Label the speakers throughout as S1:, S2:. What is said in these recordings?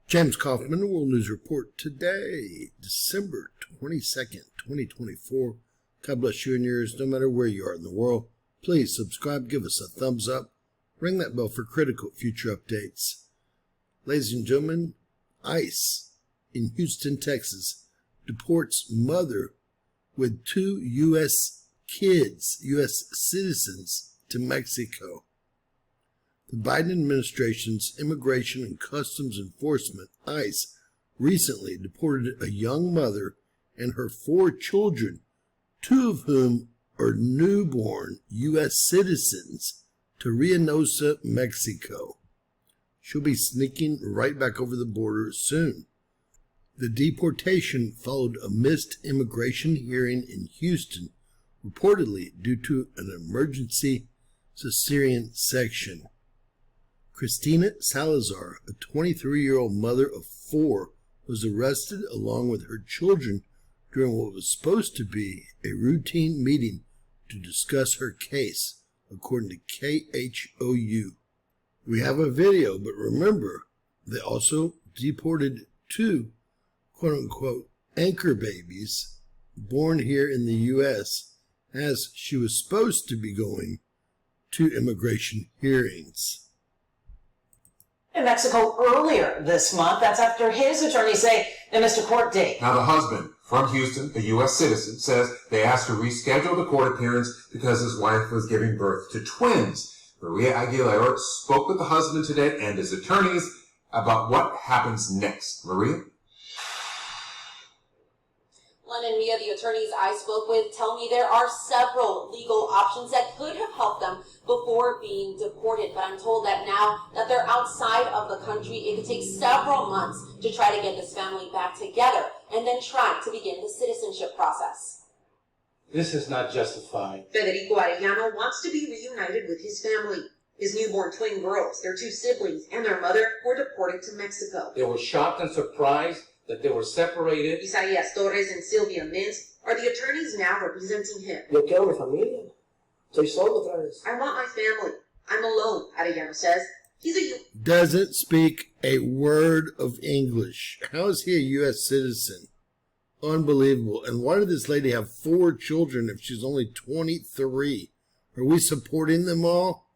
S1: James Kaufman, World News Report today, December 22nd, 2024. God bless you and yours, no matter where you are in the world. Please subscribe, give us a thumbs up, ring that bell for critical future updates. Ladies and gentlemen, ICE in Houston, Texas, deports mother with 2 U.S. kids, U.S. citizens, to Mexico. The Biden administration's Immigration and Customs Enforcement, ICE, recently deported a young mother and her 4 children, 2 of whom are newborn U.S. citizens, to Reynosa, Mexico. She'll be sneaking right back over the border soon. The deportation followed a missed immigration hearing in Houston, reportedly due to an emergency cesarean section. Christina Salazar, a 23-year-old mother of 4, was arrested along with her children during what was supposed to be a routine meeting to discuss her case, according to KHOU. We have a video, but remember, they also deported 2, quote-unquote, anchor babies born here in the U.S. as she was supposed to be going to immigration hearings.
S2: In Mexico earlier this month, that's after his attorneys say they missed a court date.
S3: Now the husband from Houston, a U.S. citizen, says they asked to reschedule the court appearance because his wife was giving birth to twins. Maria Aguilera spoke with the husband today and his attorneys about what happens next. Maria?
S4: Len and Mia, the attorneys I spoke with, tell me there are several legal options that could have helped them before being deported. But I'm told that now that they're outside of the country, it could take several months to try to get this family back together and then try to begin the citizenship process.
S5: This is not justified.
S6: Federico Arellano wants to be reunited with his family. His newborn twin girls, their 2 siblings, and their mother were deported to Mexico.
S5: They were shocked and surprised that they were separated.
S6: Isaías Torres and Silvia Mintz are the attorneys now representing him.
S7: Yo quiero mi familia. Estoy solo otra vez.
S6: I want my family. I'm alone, Arellano says.
S1: Doesn't speak a word of English. How is he a U.S. citizen? Unbelievable. And why did this lady have 4 children if she's only 23? Are we supporting them all?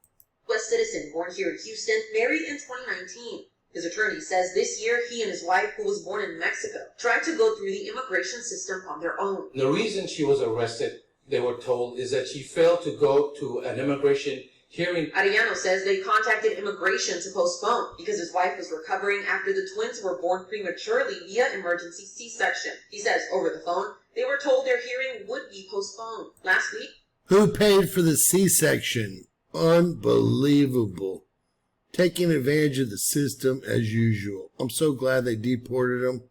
S6: U.S. citizen born here in Houston, married in 2019. His attorney says this year he and his wife, who was born in Mexico, tried to go through the immigration system on their own.
S5: The reason she was arrested, they were told, is that she failed to go to an immigration hearing.
S6: Arellano says they contacted immigration to postpone because his wife was recovering after the twins were born prematurely via emergency C-section. He says over the phone, they were told their hearing would be postponed. Last week,
S1: who paid for the C-section? Unbelievable. Taking advantage of the system as usual. I'm so glad they deported them.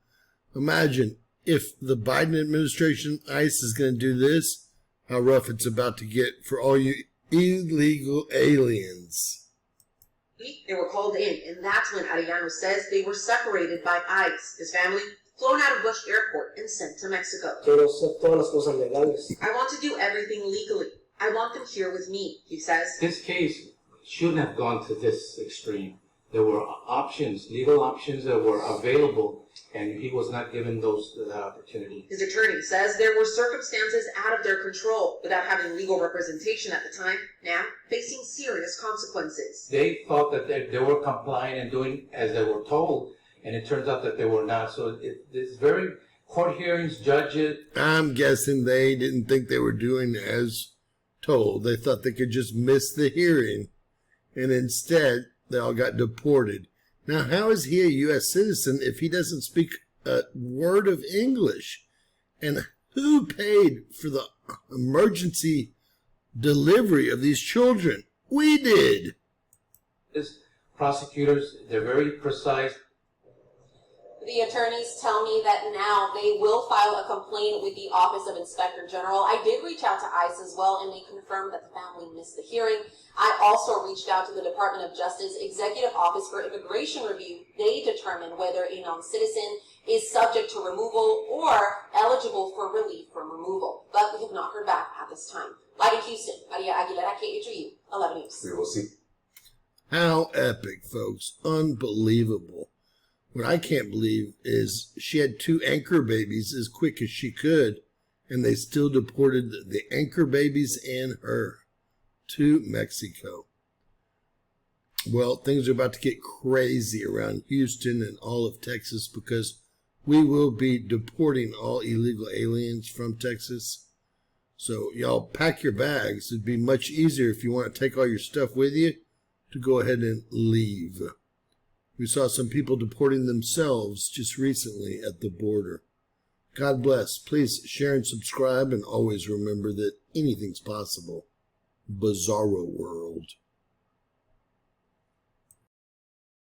S1: Imagine if the Biden administration, ICE, is going to do this, how rough it's about to get for all you illegal aliens.
S6: They were called in, and that's when Arellano says they were separated by ICE. His family flown out of Bush Airport and sent to Mexico.
S7: Quiero hacer todas las cosas legales.
S6: I want to do everything legally. I want them here with me, he says.
S5: This case shouldn't have gone to this extreme. There were options, legal options that were available, and he was not given that opportunity.
S6: His attorney says there were circumstances out of their control without having legal representation at the time, now facing serious consequences.
S5: They thought that they were complying and doing as they were told, and it turns out that they were not. So it's very court hearings, judges.
S1: I'm guessing they didn't think they were doing as told. They thought they could just miss the hearing. And instead, they all got deported. Now, how is he a U.S. citizen if he doesn't speak a word of English? And who paid for the emergency delivery of these children? We did.
S5: As prosecutors, they're very precise.
S4: The attorneys tell me that now they will file a complaint with the Office of Inspector General. I did reach out to ICE as well, and they confirmed that the family missed the hearing. I also reached out to the Department of Justice Executive Office for Immigration Review. They determine whether a non-citizen is subject to removal or eligible for relief from removal. But we have not heard back at this time. Live in Houston, Maria Aguilera, KHOU, 11 News.
S3: We will see.
S1: How epic, folks. Unbelievable. What I can't believe is she had 2 anchor babies as quick as she could, and they still deported the anchor babies and her to Mexico. Well, things are about to get crazy around Houston and all of Texas because we will be deporting all illegal aliens from Texas. So y'all pack your bags. It'd be much easier if you want to take all your stuff with you to go ahead and leave. We saw some people deporting themselves just recently at the border. God bless. Please share and subscribe, and always remember that anything's possible. Bizarro world.